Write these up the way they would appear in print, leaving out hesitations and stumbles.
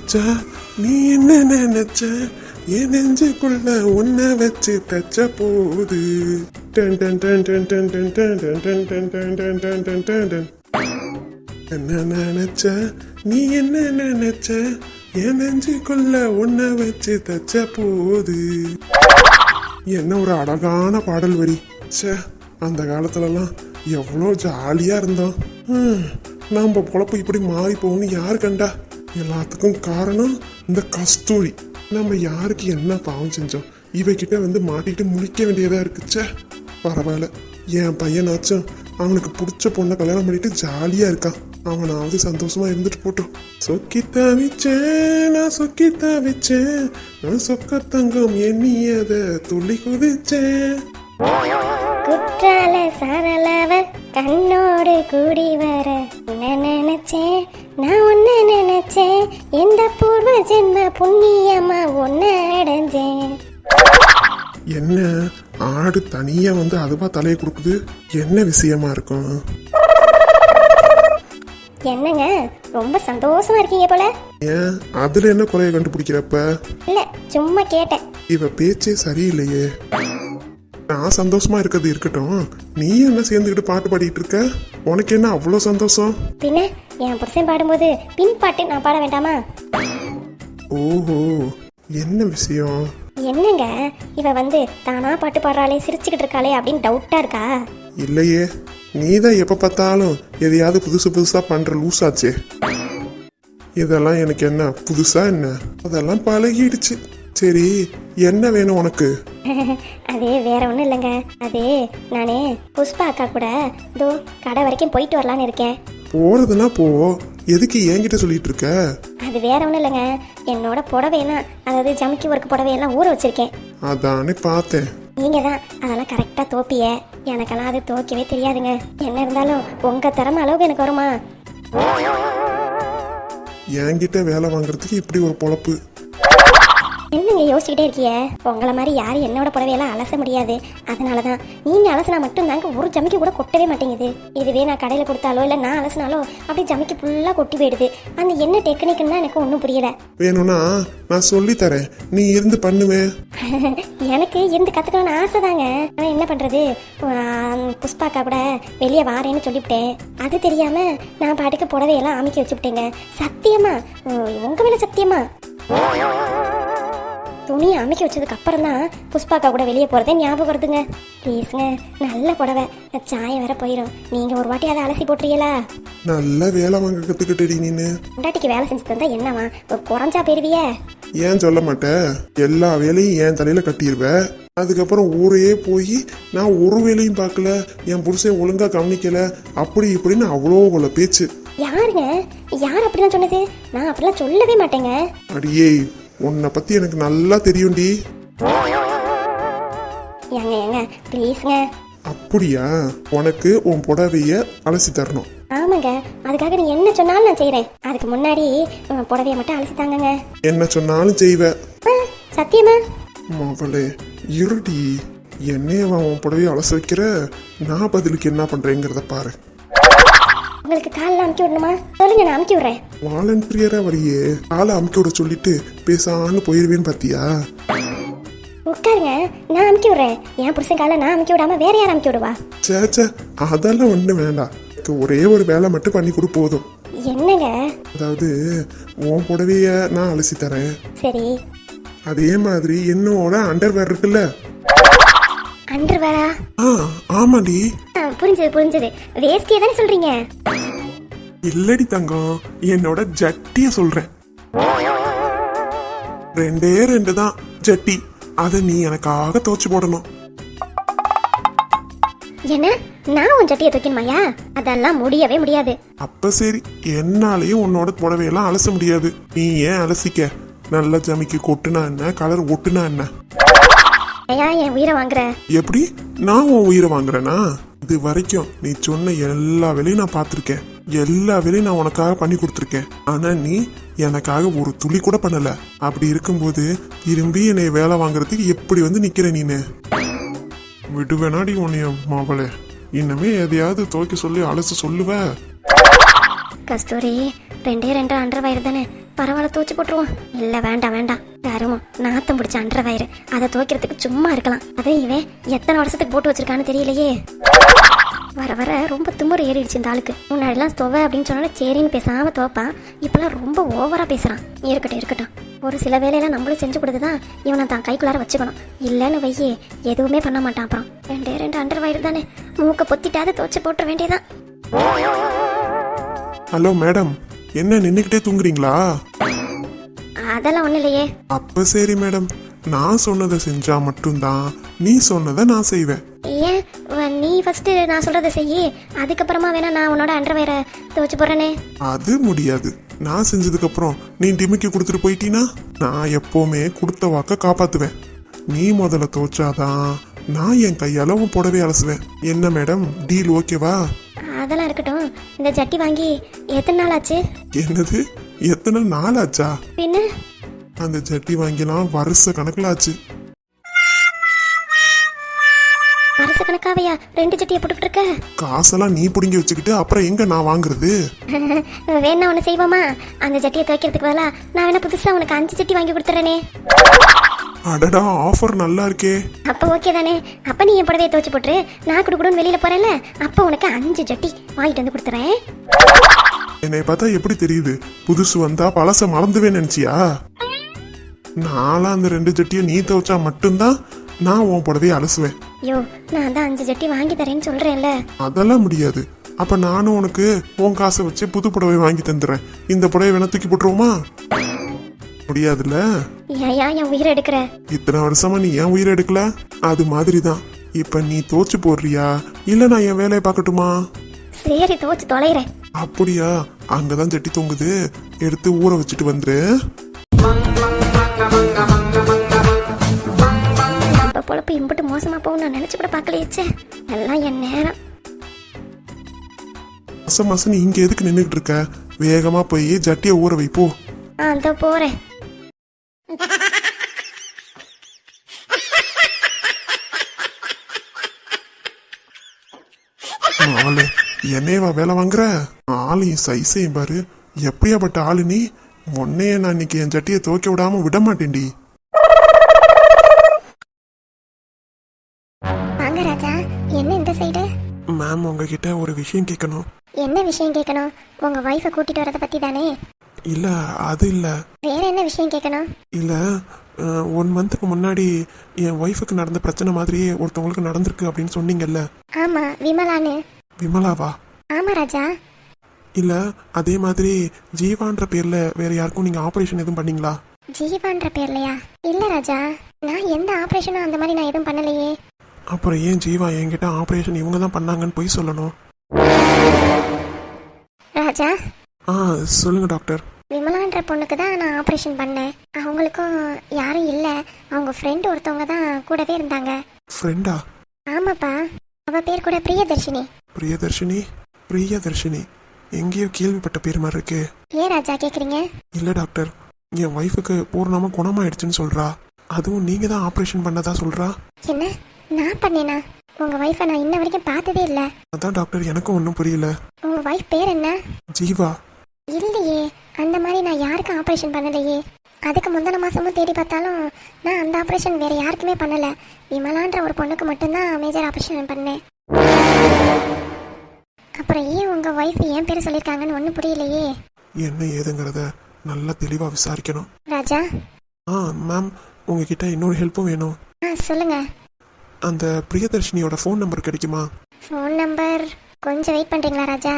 நினைச்சா நீ என்ன நினைச்ச என் நெஞ்சுக்குள்ள உன்னை வச்சு தச்ச போது done done done done done done done done done done done done done done done done. என்ன நினைச்ச நீ என்ன நினைச்ச என் நெஞ்சுக்குள்ள உன்னை வச்சு தச்ச போது. என்ன ஒரு அழகான பாடல் வரி. சே, அந்த காலத்துலலாம் எவ்வளோ ஜாலியா இருந்தோம். நம்ம பொழப்பு இப்படி மாறி போகணும்னு யாரு கண்டா? எல்லாத்துக்கும் காரணம் இந்த கஸ்தூரி. நம்ம யாருக்கு என்ன பாவம் செஞ்சோம்? இவகிட்ட வந்து மாட்டிக்கிட்டு முழிக்க வேண்டியதா இருக்குச்சே. பரவாயில்ல, என் பையனாச்சும் அவனுக்கு பிடிச்ச பொண்ணை கல்யாணம் பண்ணிட்டு ஜாலியா இருக்கான். அவனாவது சந்தோஷமா இருந்துட்டு போட்டோம். சொக்கி தவிச்சேன், நான் சொக்கி தவிச்சேன், நான் சொக்க தங்கம் எண்ணியத துள்ளி குதிச்சேன். குற்றால சாரலவ கண்ணோடு கூடி வர நினைச்சேன், நான் ஒன்ன நினைச்சேன், எந்த பூர்வ ஜென்ம புண்ணியமா ஒன்ன அடைஞ்சேன். என்ன ஆடு தனியா வந்து அதுவா தலையை கொடுக்குது? என்ன விஷயமா இருக்கும்? என்னங்க ரொம்ப சந்தோஷமா இருக்கீங்க போல. ஏன், அதுல என்ன குறைய கண்டுபிடிக்கிறப்ப? இல்ல, சும்மா கேட்டேன். இவ பேச்சே சரியில்லையே. நான் சந்தோஷமா இருக்கிறது இருக்கட்டும், நீ என்ன சேர்ந்துக்கிட்டு பாட்டு பாடிட்டு இருக்க? உனக்கு என்ன அவ்வளோ சந்தோஷம்? பின்ன என் புருஷன் பாடும்போது பின் பாட்டு நான் பாட வேண்டாமா? ஓஹோ, என்ன விஷயம்? என்னங்க இவ வந்து தானா பாட்டு பாடுறாளே, சிரிச்சுக்கிட்டு இருக்காளே அப்படின்னு டவுட்டா இருக்கா? இல்லையே, நீதான் எப்ப பார்த்தாலும் எதையாவது புதுசு புதுசா பண்ற லூசாச்சே. இதெல்லாம் எனக்கு என்ன புதுசா என்ன? அதெல்லாம் பழகிடுச்சு. சரி, என்ன வேணும் உனக்கு? அது வேற ஒன்றும் இல்லைங்க. அது நானே புஷ்பா அக்கா கூட இதோ கடை வரைக்கும் போயிட்டு வரலான்னு இருக்கேன். போறதுன்னா போ, எதுக்கு என்கிட்ட சொல்லிட்டு இருக்க? அது வேற ஒன்றும் இல்லைங்க, என்னோட புடவையெல்லாம், அதாவது ஜமிக்கி ஒர்க் புடவையெல்லாம் ஊற வச்சிருக்கேன். அதானே பார்த்தேன். நீங்க தான் அதெல்லாம் கரெக்டாக தோப்பிய. எனக்கெல்லாம் அது துவைக்கவே தெரியாதுங்க. என்ன இருந்தாலும் உங்க திறமை அளவுக்கு எனக்கு வருமா? என்கிட்ட வேலை வாங்குறதுக்கு இப்படி ஒரு பொழப்பு. என்னங்க யோசிச்சுக்கிட்டே இருக்கிய? உங்களை மாதிரி யாரும் என்னோட புடவையெல்லாம் அலச முடியாது. அதனாலதான் நீங்க அலசினா மட்டும் தாங்க ஒரு ஜமிக்கி கூட கொட்டவே மாட்டேங்குது. இதுவே நான் கடையில கொடுத்தாலோ இல்ல நான் அலசினாலோ அப்படி ஜமிக்கி ஃபுல்லா கொட்டி போயிடுது. அந்த என்ன டெக்னிக்னு தான் எனக்கு ஒன்றும் புரியல. வேணும்னா நான் சொல்லி தரேன், நீ இருந்து பண்ணுவேன். எனக்கு இருந்து கத்துக்கணும்னு ஆசை தாங்க. ஆனா என்ன பண்றது, புஷ்பாக்கா கூட வெளியே வாரேன்னு சொல்லிவிட்டேன். அது தெரியாம நான் பாட்டுக்கு புடவையெல்லாம் அமைக்க வச்சுவிட்டேங்க. சத்தியமா, உங்க மேல சத்தியமா. துணியை அமைக்க வச்சதுக்கு அப்புறம் தான் புஷ்பாக்கா கூட வெளியே போறதே ஞாபகம் வருதுங்க. ப்ளீஸ்ங்க, நல்ல புடவை, சாயம் வேற போயிடும். நீங்க ஒரு வாட்டி அதை அலசி போட்டுறீங்களா? நல்ல வேலை வாங்க கத்துக்கிட்டடி நீனு. பொண்டாட்டிக்கு வேலை செஞ்சு தந்தா என்னவா ஒரு குறைஞ்சா போயிருவிய? ஏன் சொல்ல மாட்டேன்? எல்லா வேலையும் என் தலையில கட்டிடுவ. அதுக்கப்புறம் ஊரையே போய் நான் ஒரு வேலையும் பார்க்கல, என் புருஷன் ஒழுங்கா கவனிக்கல, அப்படி இப்படின்னு அவ்வளோ உள்ள பேச்சு. யாருங்க, யார் அப்படிலாம் சொன்னது? நான் அப்படிலாம் சொல்லவே மாட்டேங்க. அடியே, உன்னை பத்தி எனக்கு நல்லா தெரியும்டி. ஏங்க ஏங்க ப்ளீஸ்ங்க. அப்படியா? உனக்கு உன் புடவைய அலசி தரணும். ஆமாங்க, அதுக்காக நீ என்ன சொன்னாலும் நான் செய்யறேன். அதுக்கு முன்னாடி புடவைய மட்டும் அலசி தாங்கங்க. என்ன சொன்னாலும் செய்வ? சத்தியமா? மவளே இருடி, என்னையவா உன் புடவைய அலச வைக்கிற? நான் பதிலுக்கு என்ன பண்றேங்கிறத பாரு. உங்களுக்கு காலில் அமுக்கி விடணுமா? சொல்லுங்க, நான் அமுக்கி விடுறேன். வாலண்டியரா வரையே காலை அமுக்கி விட சொல்லிட்டு பேசான்னு போயிருவேன்னு பாத்தியா? உட்காருங்க, நான் அமுக்கி விடுறேன். என் புருஷன் காலை நான் அமுக்கி விடாம வேற யாரும் அமுக்கி விடுவா? சேச்சா, அதெல்லாம் ஒண்ணு வேண்டாம். ஒரே ஒரு வேலை மட்டும் பண்ணி கொடு போதும். என்னங்க? அதாவது உன் புடவைய நான் அலசி தரேன். சரி. அதே மாதிரி என்னோட அண்டர்வேர் இருக்குல்ல? அண்டர்வேரா? ஆமாடி. புரிஞ்சது புரிஞ்சது. வேஸ்டியே தானே சொல்றீங்க? இல்லடி தங்கம், என்னோட ஜட்டிய சொல்றேன். ரெண்டே ரெண்டு தான் ஜட்டி, அதை நீ எனக்காக துவைச்சு போடணும். என்ன, நான் உன் ஜட்டியை தூக்கணுமாயா? அதெல்லாம் முடியவே முடியாது. அப்ப சரி, என்னாலையும் உன்னோட புடவையெல்லாம் அலச முடியாது. நீ ஏன் அலசிக்க? நல்ல ஜமிக்கு கொட்டுனா என்ன, கலர் ஒட்டுனா என்ன? ஐயா, என் உயிரை வாங்குற? எப்படி நான் உன் உயிரை வாங்குறேனா? இது வரைக்கும் நீ சொன்ன எல்லா வேலையும் நான் பார்த்துருக்கேன். எல்லா வேலையும் நான் உனக்காக பண்ணி கொடுத்துருக்கேன். ஆனா நீ எனக்காக ஒரு துளி கூட பண்ணல. அப்படி இருக்கும்போது திரும்பி என்னை வேலை வாங்குறதுக்கு எப்படி வந்து நிக்கிற நீனு? விடுவேனாடி உன்னைய மாவளே? இன்னமே எதையாவது துவைக்க சொல்லி அலச சொல்லுவ? கஸ்தூரி, ரெண்டே ரெண்டு அண்டர் வயிறு தானே, பரவாயில்ல துவச்சு போட்டுருவோம். இல்ல வேண்டாம் வேண்டாம், கருமம் நாத்தம் பிடிச்ச அண்டர் வயிறு, அதை துவைக்கிறதுக்கு சும்மா இருக்கலாம். அதுவும் இவன் எத்தனை வருஷத்துக்கு போட்டு வச்சிருக்கான்னு தெரியலையே. வர வர ரொம்ப திமிரு ஏறிடுச்சு இந்த ஆளுக்கு. முன்னாடிலாம் துவை அப்படின்னு சொன்னாலும் சரின்னு பேசாம துவைப்பான். இப்பெல்லாம் ரொம்ப ஓவரா பேசுறான். இருக்கட்டும் இருக்கட்டும், ஒரு சில வேலையெல்லாம் நம்மளும் செஞ்சு கொடுத்துதான் இவனை தான் கைக்குள்ளார வச்சுக்கணும். இல்லைன்னு வையே எதுவுமே பண்ண மாட்டான். அப்புறம் ரெண்டு அண்டர் வயிறு தானே, மூக்க பொத்திட்டாவது துவைச்சு போட்டுற வேண்டியதான். ஹலோ மேடம், என்ன நின்னுக்கிட்டே தூங்குறீங்களா? அதெல்லாம் ஒண்ணு இல்லையே. அப்ப சரி மேடம், நான் சொன்னதை செஞ்சா மட்டும்தான் நீ சொன்னதை நான் செய்வேன். ஏன் நீ ஃபர்ஸ்ட் நான் சொல்றதை செய்யி, அதுக்கப்புறமா வேணா நான் உன்னோட அண்டர் வயிறை துவைச்சு போடுறேனே. அது முடியாது. நான் செஞ்சதுக்கு அப்புறம் நீ டிமிக்கி கொடுத்துட்டு போயிட்டீனா நான் எப்பவுமே கொடுத்த வாக்க காப்பாத்துவேன். நீ முதல்ல துவைச்சாதான் நான் என் கையால உன் புடவை அலசுவேன். என்ன மேடம், டீல் ஓகேவா? அதெல்லாம் இருக்கட்டும். இந்த ஜட்டி வாங்கி எத்தனை நாள் ஆச்சு? என்னது, எத்தனை நாள் ஆச்சா? பின்ன அந்த ஜட்டி வாங்கிலாம் வருஷ கணக்குல ஆச்சு. வருஷ கணக்காவையா 2 ஜட்டியை போட்டுக்கிட்டு இருக்க? காசெல்லாம் நீ புடுங்கி வச்சுக்கிட்டு அப்புறம் எங்க நான் வாங்குறது? வேணா ஒண்ணு செய்வோமா, அந்த ஜட்டியை துவைக்கிறதுக்கு பதிலா நான் வேணா புதுசா உனக்கு 5 ஜட்டி வாங்கி கொடுத்துறேனே. அடடா, ஆஃபர் நல்லா இருக்கே. அப்ப ஓகே தானே? அப்ப நீ என் புடவையை துவைச்சு போட்டுரு, நான் குடுக்குடுன்னு வெளியில போறேன்ல, அப்ப உனக்கு 5 ஜட்டி வாங்கிட்டு வந்து கொடுத்துறேன். என்னை பார்த்தா எப்படி தெரியுது? புதுசு வந்தா பழச மறந்துவே நினைச்சியா? நான்லாம் அந்த 2 ஜட்டியை நீ துவைச்சா மட்டும்தான் நான் உன் புடவையை அலசுவேன். யோ, நான் தான் 5 ஜட்டி வாங்கி தரேன்னு சொல்றேன்ல. அதெல்லாம் முடியாது. அப்ப நானும் உனக்கு உன் காசை வச்சு புது புடவை வாங்கி தந்துடுறேன். இந்த புடவை வேணா தூக்கி போட்டுருவோமா? முடியாதுல்ல? ஏன் என் உயிரை எடுக்கிற? இத்தனை வருஷமா நீ ஏன் உயிரை எடுக்கல? அது மாதிரிதான் இப்ப நீ தோச்சு போடுறியா இல்ல நான் என் வேலையை பார்க்கட்டுமா? சரி, துவைச்சு தொலைறேன். அப்படியா? அங்கதான் ஜட்டி தொங்குது, எடுத்து ஊற வச்சுட்டு வந்துரு. நம்ம பொழப்பு இம்புட்டு மோசமா போகும் நான் நினைச்சு கூட பார்க்கலையே. எல்லாம் என் நேரம். மாசம் மாசம் நீ இங்க எதுக்கு நின்னுகிட்டு இருக்க? வேகமா போய் ஜட்டியை ஊற வைப்போ. அந்த போறேன். ஆளு என்னையவா வேலை வாங்குற? ஆளையும் சைஸையும் பாரு, எப்படியாப்பட்ட ஆளு நீ? உன்னைய நான் இன்னைக்கு என் ஜட்டியை துவைக்க விடாம விட மாட்டேன்டி. வாங்க ராஜா, என்ன இந்த சைடு? மேம், உங்ககிட்ட ஒரு விஷயம் கேட்கணும். என்ன விஷயம் கேட்கணும்? உங்க வைஃபை கூட்டிட்டு வரத பத்தி தானே? இல்ல, அது இல்ல. வேற என்ன விஷயம் கேட்கணும்? இல்ல, 1 மந்த்துக்கு முன்னாடி என் ஒய்ஃபுக்கு நடந்த பிரச்சனை மாதிரியே ஒருத்தவங்களுக்கு நடந்திருக்கு அப்படின்னு சொன்னீங்கல்ல. ஆமா, விமலான்னு. விமலாவா? ஆமா ராஜா. இல்ல, அதே மாதிரி ஜீவான்ற பேர்ல வேற யாருக்கும் நீங்க ஆபரேஷன் எதுவும் பண்ணீங்களா? ஜீவான்ற பேர்லையா? இல்ல ராஜா, நான் எந்த ஆபரேஷனும் அந்த மாதிரி நான் எதுவும் பண்ணலையே. அப்புறம் ஏன் ஜீவா என்கிட்ட ஆபரேஷன் இவங்க தான் பண்ணாங்கன்னு போய் சொல்லணும்? ராஜா, சொல்லுங்க டாக்டர். விமலான்ற பொண்ணுக்கு தான் நான் ஆபரேஷன் பண்ணேன். அவங்களுக்கும் யாரும் இல்ல, அவங்க ஃப்ரெண்ட் ஒருத்தவங்க தான் கூடவே இருந்தாங்க. ஃப்ரெண்டா? ஆமாப்பா, அவ பேர் கூட பிரியதர்ஷினி. பிரியதர்ஷினி? பிரியதர்ஷினி எங்கேயோ கேள்விப்பட்ட பேர் மாதிரி இருக்கு. ஏன் ராஜா கேக்குறீங்க? இல்ல டாக்டர், என் ஒய்ஃபுக்கு பூர்ணமா குணமாயிடுச்சுன்னு சொல்றா. அதுவும் நீங்க தான் ஆபரேஷன் பண்ணதா சொல்றா. என்ன, நான் பண்ணேனா? உங்க வைஃபை நான் இன்ன வரைக்கும் பார்த்ததே இல்ல. அதான் டாக்டர், எனக்கும் ஒன்றும் புரியல. உங்க வைஃப் பேர் என்ன? ஜீவா. இல்லையே, அந்த மாதிரி நான் யாருக்கும் ஆபரேஷன் பண்ணலையே. அதுக்கு முந்தின மாசமும் தேடி பார்த்தாலும் நான் அந்த ஆபரேஷன் வேற யாருக்குமே பண்ணல. விமலான்ற ஒரு பொண்ணுக்கு மட்டும்தான் மேஜர் ஆபரேஷன் பண்ணேன். அப்புறம் ஏன் உங்க வைஃப் ஏன் பேர் சொல்லிருக்காங்கன்னு ஒன்றும் புரியலையே. என்ன ஏதுங்கிறத நல்லா தெளிவா விசாரிக்கணும். ராஜா. மேம், உங்ககிட்ட இன்னொரு ஹெல்ப்பும் வேணும். சொல்லுங்க. அந்த பிரியதர்ஷினியோட ஃபோன் நம்பர் கிடைக்குமா? ஃபோன் நம்பர் கொஞ்சம் வெயிட் பண்றீங்களா ராஜா?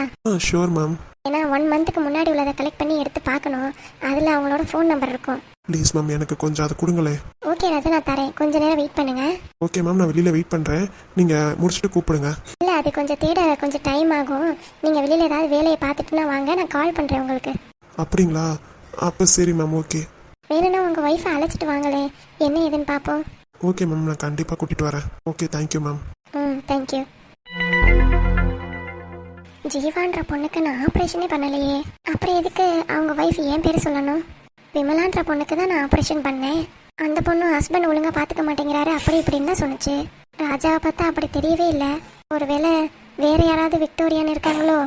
Sure ma'am. ஏன்னா 1 மந்த்துக்கு முன்னாடி உள்ளதை கலெக்ட் பண்ணி எடுத்து பார்க்கணும். அதில் அவங்களோட ஃபோன் நம்பர் இருக்கும். ப்ளீஸ் மேம், எனக்கு கொஞ்சம் அதை கொடுங்களேன். ஓகே ராஜா, நான் தரேன். கொஞ்ச நேரம் வெயிட் பண்ணுங்க. ஓகே மேம், நான் வெளியில் வெயிட் பண்ணுறேன். நீங்கள் முடிச்சுட்டு கூப்பிடுங்க. இல்லை, அது கொஞ்சம் தேட கொஞ்சம் டைம் ஆகும். நீங்கள் வெளியில் ஏதாவது வேலையை பார்த்துட்டுனா வாங்க, நான் கால் பண்ணுறேன் உங்களுக்கு. அப்படிங்களா? அப்போ சரி மேம், ஓகே. வேணும்னா உங்கள் ஒய்ஃபை அழைச்சிட்டு வாங்களே, என்ன ஏதுன்னு பார்ப்போம். ஓகே மேம், நான் கண்டிப்பாக கூட்டிகிட்டு வரேன். Okay, thank you ma'am. தேங்க்யூ. ஜீவான்ற பொண்ணுக்கு நான் ஆப்ரேஷனே பண்ணலையே, அப்புறம் எதுக்கு அவங்க ஒய்ஃப் ஏன் பேர் சொல்லணும்? விமலான்ற பொண்ணுக்கு தான் நான் ஆப்ரேஷன் பண்ணேன். அந்த பொண்ணு ஹஸ்பண்ட் ஒழுங்காக பார்த்துக்க மாட்டேங்கிறாரு அப்படி இப்படின்னு தான் சொன்னுச்சு. ராஜாவை பார்த்தா அப்படி தெரியவே இல்லை. ஒருவேளை வேற யாராவது விக்டோரியான்னு இருக்காங்களோ?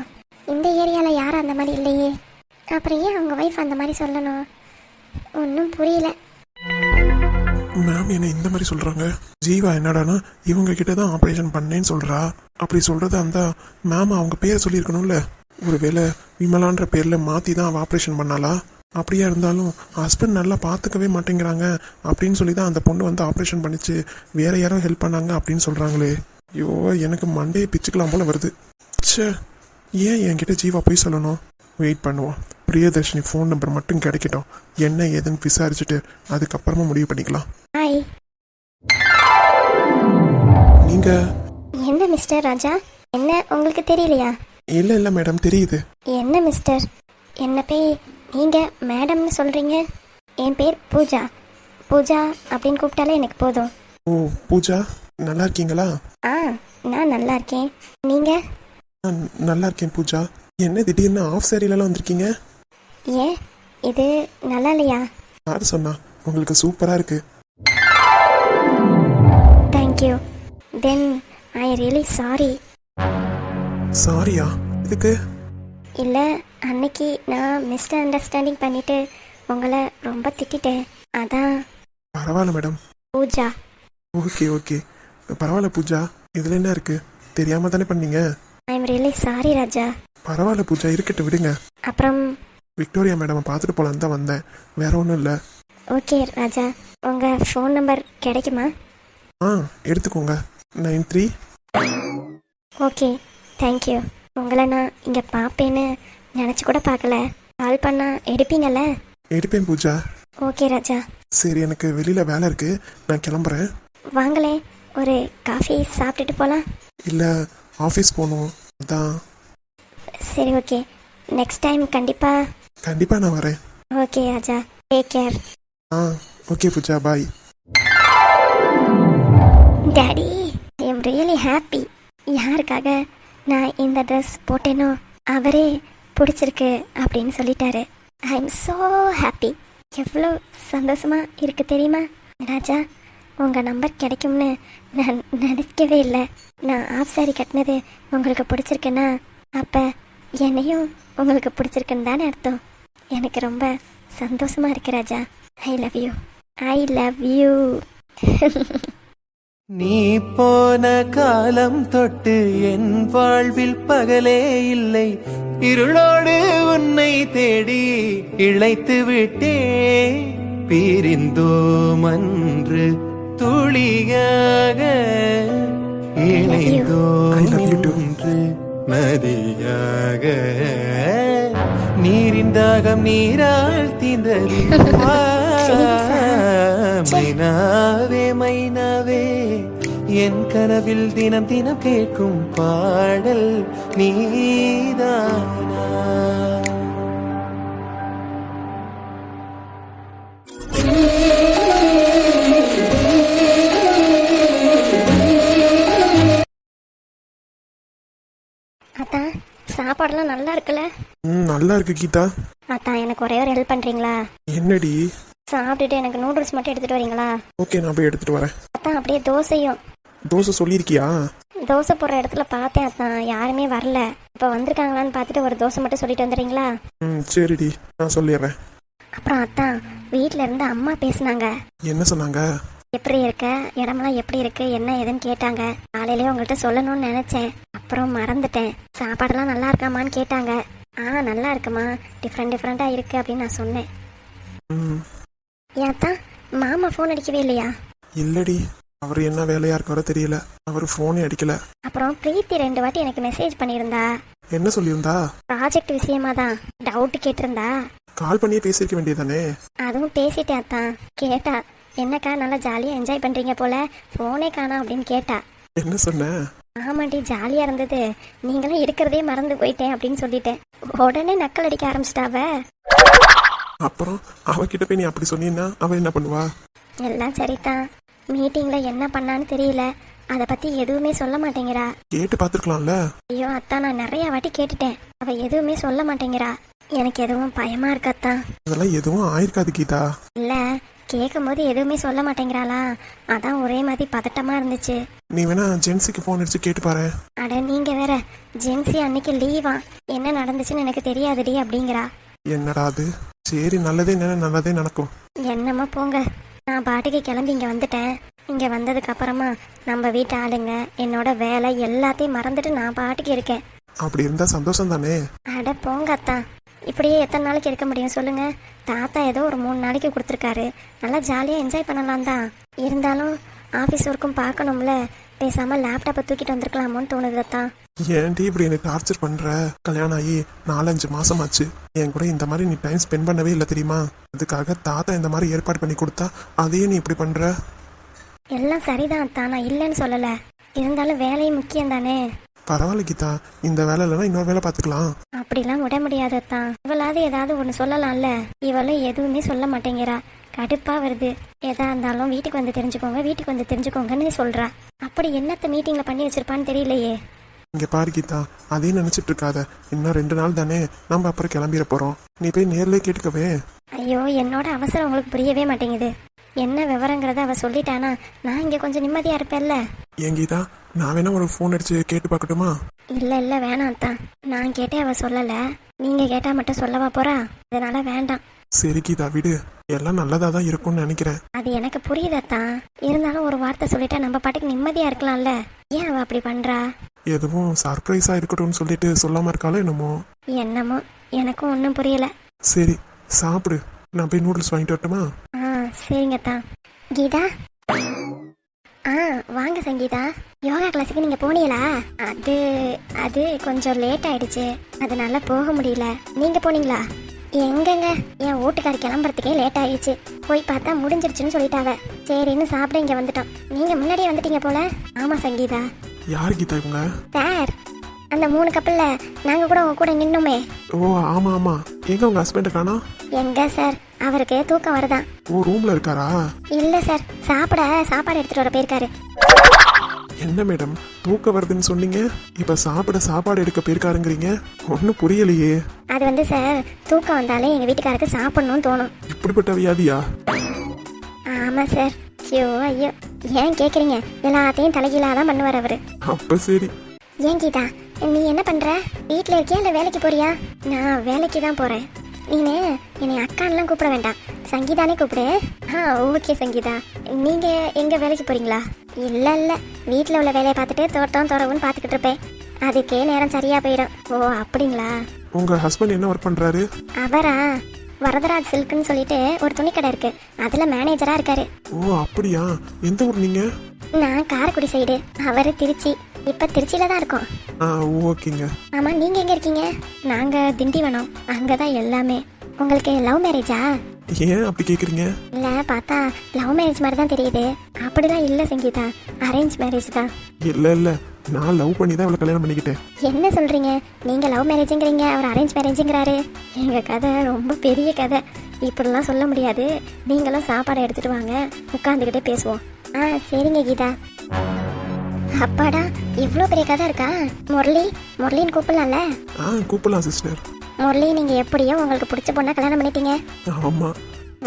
இந்த ஏரியாவில் யாரும் அந்த மாதிரி இல்லையே. அப்புறம் ஏன் அவங்க ஒய்ஃப் அந்த மாதிரி சொல்லணும்? ஒன்றும் புரியல. மேம் என்ன இந்த மாதிரி சொல்றாங்க? ஜீவா என்னடானா இவங்க கிட்ட தான் ஆப்ரேஷன் பண்ணேன்னு சொல்றா. அப்படி சொல்றது அந்த மேம் அவங்க பேரை சொல்லியிருக்கணும்ல. ஒருவேளை விமலான்ற பேர்ல மாத்தி தான் அவ ஆப்ரேஷன் பண்ணாளா? அப்படியா இருந்தாலும் ஹஸ்பண்ட் நல்லா பார்த்துக்கவே மாட்டேங்கிறாங்க அப்படின்னு சொல்லி தான் அந்த பொண்ணு வந்து ஆப்ரேஷன் பண்ணிச்சு, வேற யாரும் ஹெல்ப் பண்ணாங்க அப்படின்னு சொல்றாங்களே. ஐயோ எனக்கு மண்டையை பிச்சுக்கலாம் போல வருது. ச்சே, ஏன் என்கிட்ட ஜீவா போய் சொல்லணும்? வெயிட் பண்ணுவோம். பிரியதர்ஷினி ஃபோன் நம்பர் மட்டும் கிடைக்கட்டும், என்ன ஏதுன்னு விசாரிச்சுட்டு அதுக்கப்புறமா முடிவு பண்ணிக்கலாம். ஹாய். நீங்க? என்ன மிஸ்டர் ராஜா, என்ன உங்களுக்கு தெரியலையா? இல்ல இல்ல மேடம், தெரியுது. என்ன மிஸ்டர், என்ன போய் நீங்க மேடம்னு சொல்றீங்க? என் பேர் பூஜா. பூஜா அப்படின்னு கூப்பிட்டாலே எனக்கு போதும். ஓ பூஜா, நல்லா இருக்கீங்களா? ஆ, நான் நல்லா இருக்கேன். நீங்க? நான் நல்லா இருக்கேன் பூஜா. என்ன திடீர்னு ஆஃப் சாரிலலாம் வந்திருக்கீங்க? ஏன் இது நல்லா இல்லையா? யாரு சொன்னா? உங்களுக்கு சூப்பரா இருக்கு. Thank you. Then I really sorry. சாரியா? இதுக்கு? இல்லை, அன்னைக்கு நான் மிஸ் அண்டர்ஸ்டாண்டிங் பண்ணிட்டு உங்களை ரொம்ப திட்டிட்டேன், அதான். பரவாயில்ல மேடம். பூஜா. ஓகே ஓகே, பரவாயில்ல பூஜா. இதுல என்ன இருக்கு? தெரியாம தானே பண்ணீங்க. ஐ எம் ரியலி சாரி ராஜா. பரவாயில்ல பூஜா, இருக்கட்டும் விடுங்க. அப்புறம் விக்டோரியா மேடம் பார்த்துட்டு போலான்னு தான் வந்தேன், வேற ஒன்றும் இல்லை. ஓகே ராஜா, உங்கள் ஃபோன் நம்பர் கிடைக்குமா? ஆ எடுத்துக்கோங்க. 93. Okay, thank you. உங்களை நான் இங்கே பார்ப்பேன்னு நினச்சி கூட பார்க்கல. கால் பண்ணால் எடுப்பீங்கல்ல? எடுப்பேன் பூஜா. ஓகே ராஜா. சரி, எனக்கு வெளியில வேலை இருக்கு, நான் கிளம்புறேன். வாங்களே, ஒரு காஃபி சாப்பிட்டுட்டு போகலாம். இல்லை, ஆஃபீஸ் போகணும், அதான். சரி ஓகே, நெக்ஸ்ட் டைம் கண்டிப்பாக. கண்டிப்பாக நான் வரேன். Okay Raja, take care. ஆ okay Pooja, bye. Daddy, I am really happy. யாருக்காக நான் இந்த ட்ரெஸ் போட்டேனோ அவரே பிடிச்சிருக்கு அப்படின்னு சொல்லிட்டாரு. I am so happy. எவ்வளோ சந்தோஷமாக இருக்கு தெரியுமா ராஜா? உங்கள் நம்பர் கிடைக்கும்னு நான் நினைக்கவே இல்லை. நான் ஆஃப் சாரி கட்டினது உங்களுக்கு பிடிச்சிருக்குன்னா அப்போ என்னையும் உங்களுக்கு பிடிச்சிருக்குன்னு தானே அர்த்தம். எனக்கு ரொம்ப சந்தோஷமாக இருக்கு Raja. I love you, I love you. நீ போன காலம் தொட்டு என் வாழ்வில் பகலே இல்லை. இருளோடு உன்னை தேடி இழைத்து விட்டே. பிரிந்தோம் அன்று துளியாக, இணைந்தோம் இன்று நதியாக. நீரின் தாகம் நீரால் தீந்தது. மைனாவே மைனாவே, என் கனவில் தினம் தினம் கேட்கும் பாடல் நீதானா? அத்தா, சாப்பாடுலாம் நல்லா இருக்குல்ல? நல்லா இருக்கு கீதா. அத்தா, எனக்கு ஒரே ஒரு ஹெல்ப் பண்ணுறீங்களா? என்னடி? சாப்பிட்டுட்டு எனக்கு நூடுல்ஸ் மட்டும் எடுத்துகிட்டு வரீங்களா? ஓகே, நான் போய் எடுத்துட்டு வரேன். அத்தான், அப்படியே தோசையும். தோசை சொல்லியிருக்கியா? தோசை போடுற இடத்துல பார்த்தேன் அத்தான், யாருமே வரல. இப்போ வந்திருக்காங்களான்னு பார்த்துட்டு ஒரு தோசை மட்டும் சொல்லிட்டு வந்துடுறீங்களா? சரிடி, நான் சொல்லிடுறேன். அப்புறம் அத்தான், வீட்டில் இருந்து அம்மா பேசுனாங்க. என்ன சொன்னாங்க? எப்படி இருக்க, இடமெல்லாம் எப்படி இருக்கு, என்ன ஏதுன்னு கேட்டாங்க. காலையிலேயே உங்கள்கிட்ட சொல்லணும்னு நினைச்சேன், அப்புறம் மறந்துட்டேன். சாப்பாடுலாம் நல்லா இருக்காமான்னு கேட்டாங்க. நல்லா இருக்குமா, டிஃப்ரெண்ட்டாக இருக்கு அப்படின்னு நான் சொன்னேன். ஏன் அத்தான், மாமா ஃபோன் அடிக்கவே இல்லையா? இல்லடி, அவர் என்ன வேலையா இருக்காரோ தெரியல, அவர் ஃபோனே அடிக்கல. அப்புறம் பிரீத்தி 2 வாட்டி எனக்கு மெசேஜ் பண்ணியிருந்தா. என்ன சொல்லியிருந்தா? ப்ராஜெக்ட் விஷயமா தான் டவுட் கேட்டிருந்தா. கால் பண்ணியே பேசியிருக்க வேண்டியதானே? அதுவும் பேசிட்டேன் அத்தான். கேட்டா, என்னக்கா நல்லா ஜாலியாக என்ஜாய் பண்ணுறீங்க போல, ஃபோனே காணோம் அப்படின்னு கேட்டா. என்ன சொன்ன? ஆமாண்டி, ஜாலியாக இருந்தது, நீங்களும் இருக்கிறதே மறந்து போயிட்டேன் அப்படின்னு சொல்லிட்டேன். உடனே நக்கல் அடிக்க ஆரம்பிச்சிட்டாவ. அப்புறம் அவகிட்ட போய் நீ அப்படி சொன்னீன்னா அவ என்ன பண்ணுவா? எல்லாம் சரிதான், மீட்டிங்கில் என்ன பண்ணான்னு தெரியல, அதை பற்றி எதுவுமே சொல்ல மாட்டேங்கிறா. கேட்டு பார்த்துருக்கலாம்ல. ஐயோ அத்தான், நான் நிறைய வாட்டி கேட்டுட்டேன், அவள் எதுவுமே சொல்ல மாட்டேங்கிறா. எனக்கு எதுவும் பயமா இருக்கத்தான். அதெல்லாம் எதுவும் ஆயிருக்காது கீதா. இல்ல, கேட்கும் போது எதுவுமே சொல்ல மாட்டேங்கிறாளா, அதான் ஒரே மாதிரி பதட்டமா இருந்துச்சு. நீ வேணா ஜென்சிக்கு போன் அடிச்சு கேட்டு பாரு. அட நீங்க வேற, ஜென்சி அன்னைக்கு லீவா, என்ன நடந்துச்சுன்னு எனக்கு தெரியாதுடி அப்படிங்கிறா. என்னடா அது? சரி, நல்லதே நடக்கும். என்னமோ போங்க. நான் பாட்டுக்கு கிளம்பி இங்கே வந்துட்டேன். இங்கே வந்ததுக்கு அப்புறமா நம்ம வீட்டு ஆளுங்க என்னோட வேலை எல்லாத்தையும் மறந்துட்டு நான் பாட்டுக்கு இருக்கேன். அப்படி இருந்தா சந்தோஷம் தானே? அட போங்க அத்தா. இப்படியே எத்தனை நாளைக்கு இருக்க முடியும் சொல்லுங்க? தாத்தா ஏதோ ஒரு 3 நாளைக்கு கொடுத்துருக்காரு. நல்லா ஜாலியாக என்ஜாய் பண்ணலாம் தான். இருந்தாலும் ஆஃபீஸ் ஒர்க்கும் பார்க்கணும்ல. பேசாமல் லேப்டாப்பை தூக்கிட்டு வந்திருக்கலாமோன்னு தோணுது அத்தா. ஏன்டி இப்படி எனக்கு டார்ச்சர் பண்ற? கல்யாணம் ஆகி 4-5 மாசம் ஆச்சு. என் கூட இந்த மாதிரி நீ டைம் ஸ்பெண்ட் பண்ணவே இல்லை தெரியுமா? அதுக்காக தாத்தா இந்த மாதிரி ஏற்பாடு பண்ணி கொடுத்தா அதையே நீ இப்படி பண்ற? எல்லாம் சரிதான் அத்தா, நான் இல்லைன்னு சொல்லலை. இருந்தாலும் வேலையும் முக்கியம் தானே. பரவாயில்ல கீதா, இந்த வேலை இல்லைன்னா இன்னொரு வேலை பார்த்துக்கலாம். அப்படிலாம் விட முடியாது அத்தா. இவளாவது ஏதாவது ஒன்று சொல்லலாம்ல. இவளும் எதுவுமே சொல்ல மாட்டேங்கிறா. கடுப்பா வருது. எதா இருந்தாலும் வீட்டுக்கு வந்து தெரிஞ்சுக்கோங்கன்னு சொல்றா. அப்படி என்னத்த மீட்டிங்ல பண்ணி வச்சிருப்பான்னு தெரியலையே. இங்க பாரு கீதா, அதையும் நினைச்சிட்டு இருக்காத. இன்னும் 2 நாள் தானே, நம்ம அப்புறம் கிளம்பிட போறோம். நீ போய் நேர்லயே கேட்டுக்கவே. ஐயோ, என்னோட அவசரம் உங்களுக்கு புரியவே மாட்டேங்குது. என்ன விவரங்கிறத அவ சொல்லிட்டானா நான் இங்க கொஞ்சம் நிம்மதியா இருப்பேன்ல. ஏன் கீதா, நான் வேணா ஒரு ஃபோன் அடிச்சு கேட்டு பார்க்கட்டுமா? இல்ல வேணாம் தான். நான் கேட்டே அவ சொல்லல. நீங்க கேட்டா மட்டும் சொல்லவா போறா? அதனால வேண்டாம். சரி கீதா, விடு. எல்லாம் நல்லதா தான் இருக்கும்னு நினைக்கிறேன். அது எனக்கு புரியுதத்தான். இருந்தாலும் ஒரு வார்த்தை சொல்லிட்டா நம்ம பாட்டுக்கு நிம்மதியா இருக்கலாம்ல. ஏன் அவ அப்படி பண்றா? எதுவும் சர்ப்ரைஸா இருக்கட்டும்னு சொல்லிட்டு சொல்லாம இருக்காளோ என்னமோ. என்னமோ எனக்கும் ஒன்றும் புரியல. சரி, சாப்பிடு. நான் போய் நூடுல்ஸ் வாங்கிட்டு வரட்டுமா? சரிங்கத்தான். கீதா, வாங்க சங்கீதா. யோகா கிளாஸுக்கு நீங்க போனீங்களா? அது கொஞ்சம் லேட் ஆயிடுச்சு, அதனால போக முடியல. நீங்க போனீங்களா? எங்கங்க, என் வீட்டுக்காரி கிளம்புறதுக்கே லேட் ஆயிடுச்சு. போய் பார்த்தா முடிஞ்சிருச்சுன்னு சொல்லிட்டாவ. சரின்னு சாப்பிட இங்க வந்துட்டோம். நீங்க முன்னாடியே வந்துட்டீங்க போல. ஆமா சங்கீதா. யார் கீதா இவங்க? சார், அந்த 3 கப்பல்ல நாங்க கூட உங்க கூட நின்னோமே. ஓ ஆமா. எங்க உங்க ஹஸ்பண்ட் காணோம்? எங்க சார், அவருக்கு தூக்கம் வருதான். ஓ, ரூம்ல இருக்காரா? இல்ல சார், சாப்பாடு எடுத்துட்டு வர போயிருக்காரு. என்ன மேடம், தூக்கம் வருதுன்னு சொன்னீங்க, இப்ப சாப்பாடு எடுக்க போயிருக்காருங்கிறீங்க? ஒன்னும் புரியலையே. அது வந்து சார், தூக்கம் வந்தாலே எங்க வீட்டுக்காரருக்கு சாப்பிடணும்னு தோணும். இப்படிப்பட்ட வியாதியா? ஆமா சார். ஐயோ ஏன் கேக்குறீங்க? எல்லாத்தையும் தலைகீழாதான் பண்ணுவார் அவரு. அப்ப சரி. ஏன் கீதா, நீ என்ன பண்ற? வீட்டுல இருக்கியா இல்ல வேலைக்கு போறியா? நான் வேலைக்கு தான் போறேன். நீனு என்னை அக்கான்லாம் கூப்பிட வேண்டாம், சங்கீதானே கூப்பிடு. ஓகே சங்கீதா. நீங்க எங்க வேலைக்கு போறீங்களா? இல்ல வீட்டுல உள்ள வேலையை பார்த்துட்டு தோட்டம் துறவுன்னு பார்த்துக்கிட்டு இருப்பேன். அதுக்கே நேரம் சரியா போயிடும். ஓ அப்படிங்களா? உங்க ஹஸ்பண்ட் என்ன ஒர்க் பண்றாரு? அவரா, வரதராஜ் சில்க்னு சொல்லிட்டு ஒரு துணி கடை இருக்கு, அதுல மேனேஜரா இருக்காரு. ஓ அப்படியா? எந்த ஊர் நீங்க? நான் காரைக்குடி சைடு, அவரு திருச்சி. இப்ப திருச்சியில தான் இருக்கோம். ஓகேங்க. ஆமா, நீங்க எங்க இருக்கீங்க? நாங்க திண்டிவனம். அங்கதான் எல்லாமே. உங்களுக்கு லவ் மேரேஜா? ஏன் அப்படி கேக்குறீங்க? இல்ல, பார்த்தா லவ் மேரேஜ் மாதிரி தான் தெரியுது. அப்படிலாம் இல்ல சங்கீதா, அரேஞ்ச் மேரேஜ் தான். இல்ல நான் லவ் பண்ணி தான் இவளை கல்யாணம் பண்ணிக்கிட்டேன். என்ன சொல்றீங்க? நீங்க லவ் மேரேஜ்ங்கறீங்க, அவர் அரேஞ்ச் மேரேஜ்ங்கறாரு. எங்க கதை ரொம்ப பெரிய கதை, இப்படிலாம் சொல்ல முடியாது. நீங்களும் சாப்பாடு எடுத்துட்டு வாங்க, உட்காந்துக்கிட்டே பேசுவோம். சரிங்க கீதா. அப்பாடா, இவ்வளோ பெரிய கதை இருக்கா? முரளின்னு கூப்பிடலாம்ல? கூப்பிடலாம் சிஸ்டர். முரளி, நீங்க எப்படியோ உங்களுக்கு பிடிச்ச பொண்ணை கல்யாணம் பண்ணிட்டீங்க. ஆமா,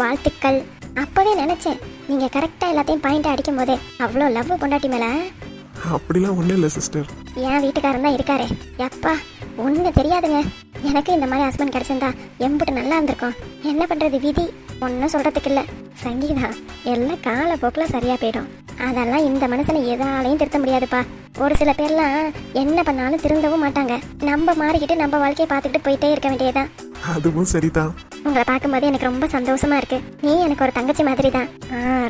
வாழ்த்துக்கள். அப்பவே நினைச்சேன், நீங்க கரெக்டா எல்லாத்தையும் பாயிண்ட் அடிக்கும் போதே அவ்வளோ லவ் பொண்டாட்டி மேல. அப்படிலாம் ஒன்றும் இல்லை சிஸ்டர். என் வீட்டுக்காரன் தான் இருக்காரு. எப்பா, ஒண்ணு தெரியாதுங்க. எனக்கு இந்த மாதிரி ஹஸ்பண்ட் கிடைச்சிருந்தா எம்பிட்டு நல்லா இருந்திருக்கும். என்ன பண்றது, விதி. ஒன்னும் சொல்றதுக்கு இல்ல சங்கீதா. எல்லாம் காலப்போக்கில் சரியா போயிடும். அதெல்லாம் இந்த மனுஷனை எதாலையும் திருத்த முடியாதுப்பா. ஒரு சில பேர்லாம் என்ன பண்ணாலும் திருந்தவும் மாட்டாங்க. நம்ம மாறிக்கிட்டு நம்ம வாழ்க்கையை பார்த்துக்கிட்டு போயிட்டே இருக்க வேண்டியதுதான். அதுவும் சரிதான். உங்களை பார்க்கும்போது எனக்கு ரொம்ப சந்தோஷமா இருக்கு. நீ எனக்கு ஒரு தங்கச்சி மாதிரி தான்.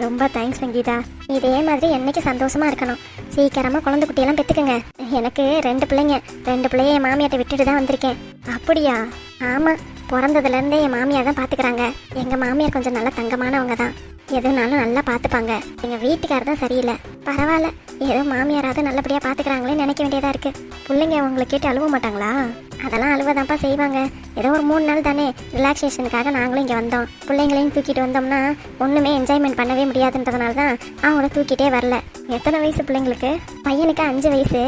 ரொம்ப தேங்க்ஸ் சங்கீதா. இதே மாதிரி என்னைக்கு சந்தோஷமா இருக்கணும். சீக்கிரமா குழந்தை குட்டியெல்லாம் பெத்துக்குங்க. எனக்கு 2 பிள்ளைங்க. 2 பிள்ளைய என் மாமியாட்ட விட்டுட்டு தான் வந்திருக்கேன். அப்படியா? ஆமா, பிறந்ததுல இருந்தே என் மாமியார் தான் பாத்துக்கிறாங்க. எங்க மாமியார் கொஞ்சம் நல்ல தங்கமானவங்க தான். எதுனாலும் நல்லா பாத்துப்பாங்க. எங்க வீட்டுக்காரர் தான் சரியில்லை. பரவாயில்ல, ஏதோ மாமியாராவது நல்லபடியா பாத்துக்கிறாங்களே நினைக்க வேண்டியதா இருக்கு. பிள்ளைங்க உங்களை கேட்டு அழுவ மாட்டாங்களா? அதெல்லாம் அழுவதான்ப்பா செய்வாங்க. ஏதோ ஒரு 3 நாள் தானே, ரிலாக்ஸேஷனுக்காக நாங்களும் இங்கே வந்தோம். பிள்ளைங்களையும் தூக்கிட்டு வந்தோம்னா ஒன்றுமே என்ஜாய்மெண்ட் பண்ணவே முடியாதுன்றதுனால தான் அவங்கள தூக்கிட்டே வரல. எத்தனை வயசு பிள்ளைங்களுக்கு? பையனுக்கு 5 வயசு,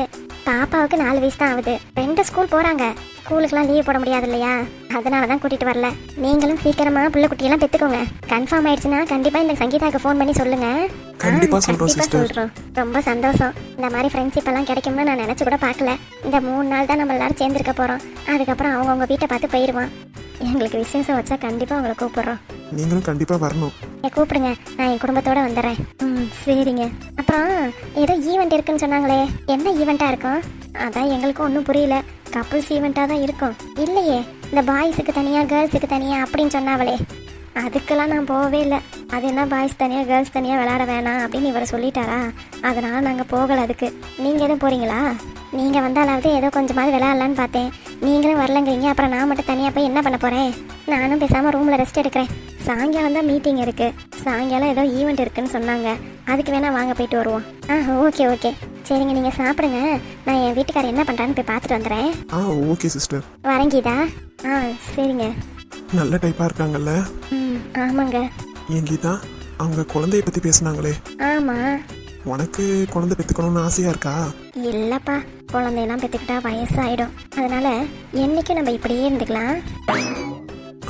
பாப்பாவுக்கு 4 வயசு தான் ஆகுது. 2 ஸ்கூல் போகிறாங்க. ஸ்கூலுக்குலாம் லீவ் போட முடியாது இல்லையா? அதனால தான் கூட்டிகிட்டு வரல. நீங்களும் சீக்கிரமா பிள்ளை குட்டியெல்லாம் பெற்றுக்கோங்க. கன்ஃபார்ம் ஆயிடுச்சுன்னா கண்டிப்பாக இந்த சங்கீதாவுக்கு ஃபோன் பண்ணி சொல்லுங்க. கண்டிப்பா சொல்றோம். ரொம்ப சந்தோஷம். இந்த மாதிரி ஃப்ரெண்ட்ஷிப் எல்லாம் கிடைக்கும்னு நான் நினைச்சு கூட பார்க்கல. இந்த 3 நாள் தான் நம்ம எல்லாரும் சேர்ந்துருக்க போறோம். அதுக்கப்புறம் அவங்கவுங்க வீட்டை பார்த்து போயிடுவான். எங்களுக்கு விசேஷம் வச்சா கண்டிப்பாக உங்களை கூப்பிட்றோம். நீங்களும் கண்டிப்பா வரணும். கூப்பிடுங்க, நான் என் குடும்பத்தோட வந்துடுறேன். சரிங்க. அப்புறம் ஏதோ ஈவெண்ட் இருக்குன்னு சொன்னாங்களே, என்ன ஈவெண்ட்டாக இருக்கும்? அதான் எங்களுக்கும் ஒன்றும் புரியல. கப்புள்ஸ் ஈவெண்ட்டாக தான் இருக்கும். இல்லையே, இந்த பாய்ஸுக்கு தனியாக கேர்ள்ஸுக்கு தனியாக அப்படின்னு சொன்னாவளே, அதுக்கெல்லாம் நான் போகவே இல்லை. அது என்ன பாய்ஸ் தனியாக கேர்ள்ஸ் தனியாக விளையாட வேணாம் அப்படின்னு இவர் சொல்லிட்டாரா, அதனால நாங்கள் போகலை. அதுக்கு நீங்கள் எதுவும் போகிறீங்களா? நீங்கள் வந்தாலாவது ஏதோ கொஞ்சமாவது விளையாடலான்னு பார்த்தேன். நீங்களும் வரலங்கிறீங்க. அப்புறம் நான் மட்டும் தனியாக போய் என்ன பண்ண போகிறேன்? நானும் பேசாமல் ரூமில் ரெஸ்ட் எடுக்கிறேன். சாயங்காலம் தான் மீட்டிங் இருக்குது. சாயங்காலம் ஏதோ ஈவெண்ட் இருக்குன்னு சொன்னாங்க. அதுக்கு வேணால் வாங்க போயிட்டு வருவோம். ஓகே ஓகே, சரிங்க. நீங்கள் சாப்பிடுங்க, நான் என் வீட்டுக்காரர் என்ன பண்ணுறான்னு போய் பார்த்துட்டு வந்துடுறேன். Okay sister. வரேன் கீதா. சரிங்க. நல்ல டைப்பா இருக்காங்கல்ல? ஆமாங்க. ஏன் கீதா, அவங்க குழந்தைய பத்தி பேசுனாங்களே, ஆமாம். உனக்கு குழந்தை பெற்றுக்கணும்னு ஆசையா இருக்கா? இல்லைப்பா, குழந்தையெல்லாம் பெற்றுக்கிட்டா வயசாயிடும். அதனால என்னைக்கும் நம்ம இப்படியே இருந்துக்கலாம்.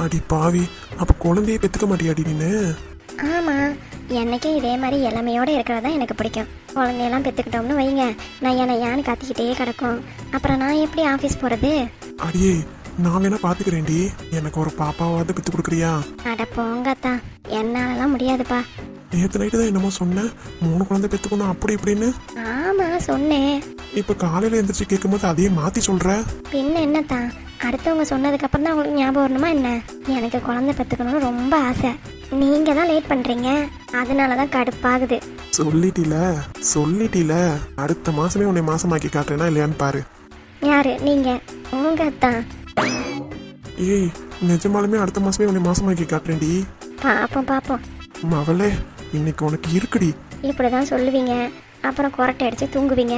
அடி பாவி, அப்ப குழந்தைய பெற்றுக்க மாட்டியாடி நீனு? ஆமாம், என்னைக்கும் இதே மாதிரி இளமையோடு இருக்கிறது தான் எனக்கு பிடிக்கும். குழந்தையெல்லாம் பெற்றுக்கிட்டோம்னு வைங்க, நான் யான்னு கத்திக்கிட்டே கிடக்கும். அப்புறம் நான் எப்படி ஆஃபீஸ் போகிறது? அடியே, நான் வேணா பாத்துக்கிறேன்டி. எனக்கு ஒரு பாப்பாவாவது பெற்று கொடுக்குறியா? அட போங்கத்தா, என்னாலலாம் முடியாதுப்பா. நேற்று நைட்டு தான் என்னமோ சொன்னேன், 3 குழந்தை பெற்றுக்கணும் அப்படி இப்படின்னு. ஆமாம் சொன்னேன். இப்ப காலையில எந்திரிச்சு கேட்கும்போது அதையே மாத்தி சொல்ற. பின்ன என்னத்தா, அடுத்தவங்க சொன்னதுக்கு அப்புறம் தான் உங்களுக்கு ஞாபகம் வரணுமா என்ன? எனக்கு குழந்தை பெற்றுக்கணும்னு ரொம்ப ஆசை. நீங்க தான் லேட் பண்றீங்க, அதனால தான் கடுப்பாகுது. சொல்லிட்டீல, அடுத்த மாசமே உன்னை மாசமாக்கி காட்டுறேன்னா இல்லையான்னு பாரு. யாரு நீங்க? உங்க அத்தான். ஏய், நிஜமாலுமே அடுத்த மாசமே உன்னை மாசமாக்கி காட்டுறேன்டி. பாப்போம். மவளே, இன்னைக்கு உனக்கு இருக்குடி. இப்படிதான் சொல்லுவீங்க, அப்புறம் கொரட்டை அடிச்சு தூங்குவீங்க.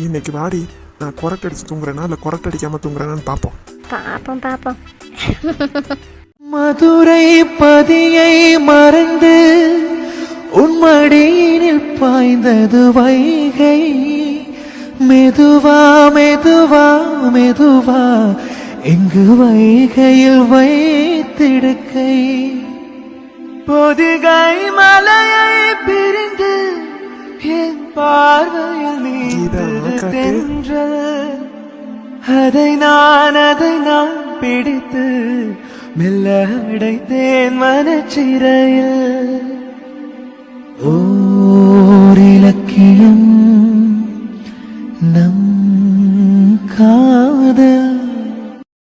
இன்னைக்கு வாடி, நான் கொரட்டை அடிச்சு தூங்குறேனா இல்ல கொரட்டை அடிக்காம தூங்குறேனான்னு பாப்போம். மதுரை பதியை மறந்து உன்மடியினில் பாய்ந்தது வைகை. மெதுவா மெதுவா மெதுவா எங்கு வைகையில் வைத்திடுக்கை. பொதிகை மலையை பிரிந்து என் பார்வையில் நீந்தது தென்றல். அதை நான் பிடித்து மெல்ல அடைத்தேன் மனச்சிறையில். ஓர் இலக்கியம்